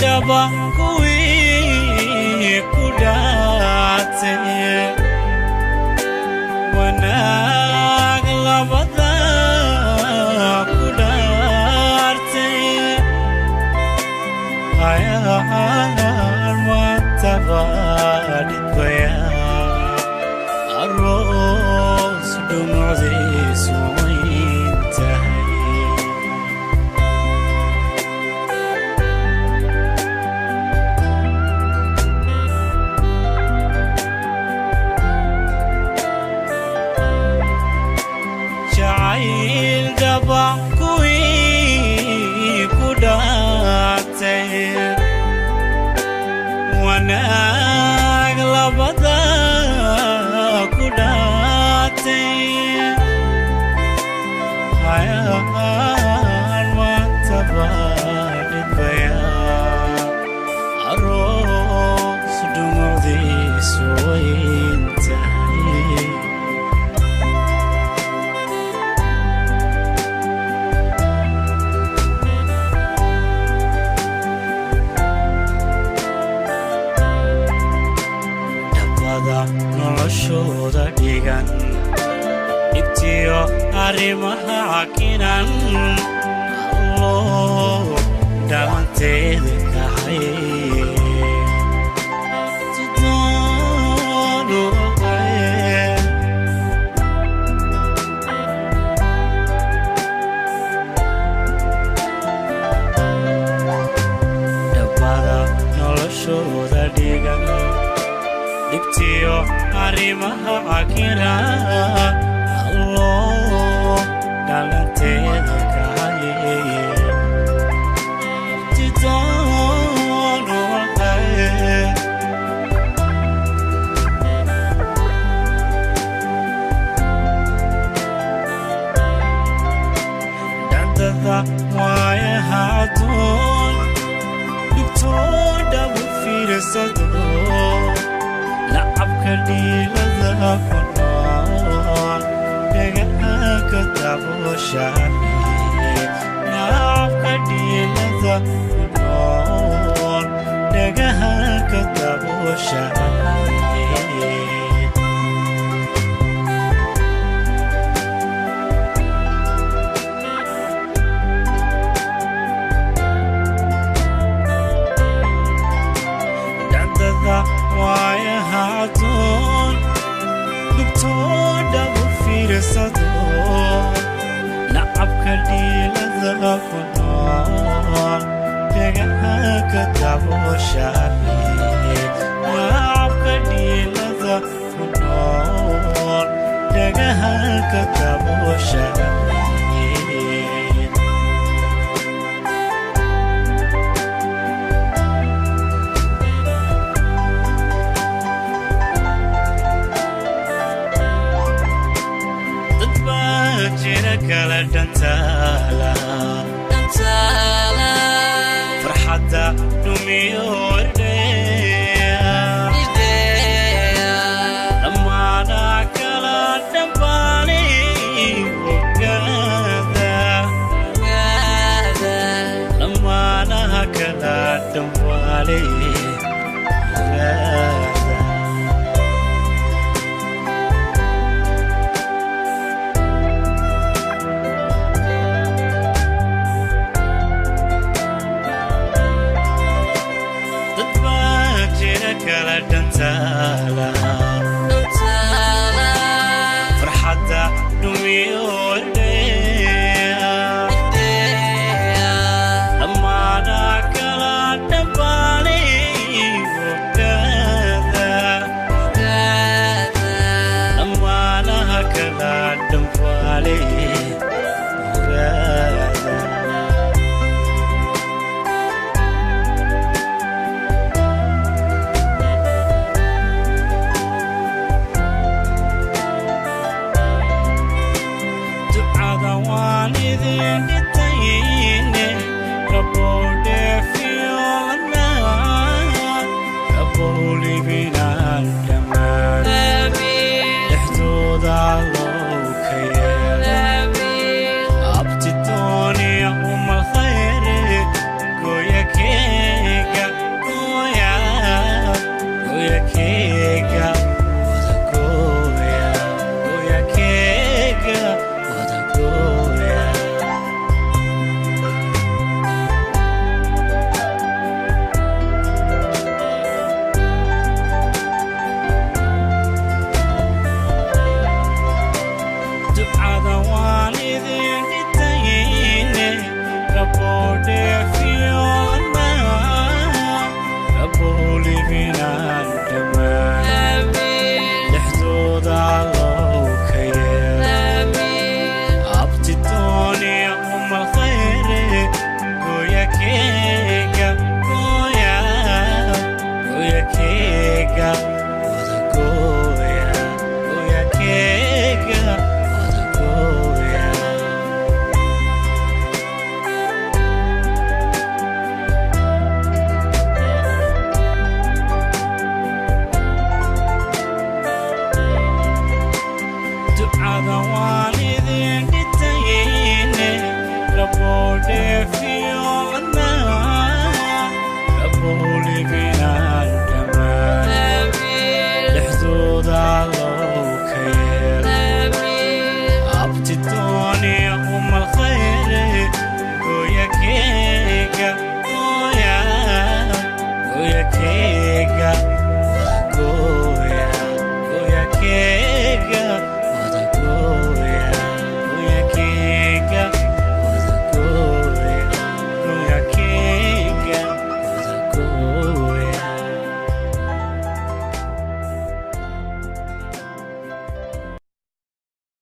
daba kuwii ku dhaatay wanaag labada ku dhaartay ayaan watabadidbaya aroos dhumucdiisu kuwii ku dhaatay wanaag labada ku dhaatay ayaan watabadidbaya aroos dhumucdiisu wayntahay noloshooda dhigan dhibtiyo arrimaha cakinan alloo dhalanteeda kahay dhabbada noloshooda dhigan dhibtiyo arrimaha cakiran alloo dhalanteeda kahaye dhacdada waayahadoon dhibtooda u fiirsado nacabka dhiilada ku nool dhagaha ka dabooshaye nacabka dhiilada ku nool dhagaha ka dabooshaye dhacdada waayahadoon dhibtooda u fiirsado nacabka dhiilada ku nool dhagaha ka dabooshaye nacabka dhiilada ku nool dhagaha ka dabooshaye kala dhantala farxadda dhumiyo irdeeya dhammaana kala dhambaali ogaada dhammaana kala dhambaali ogaada kala dhantala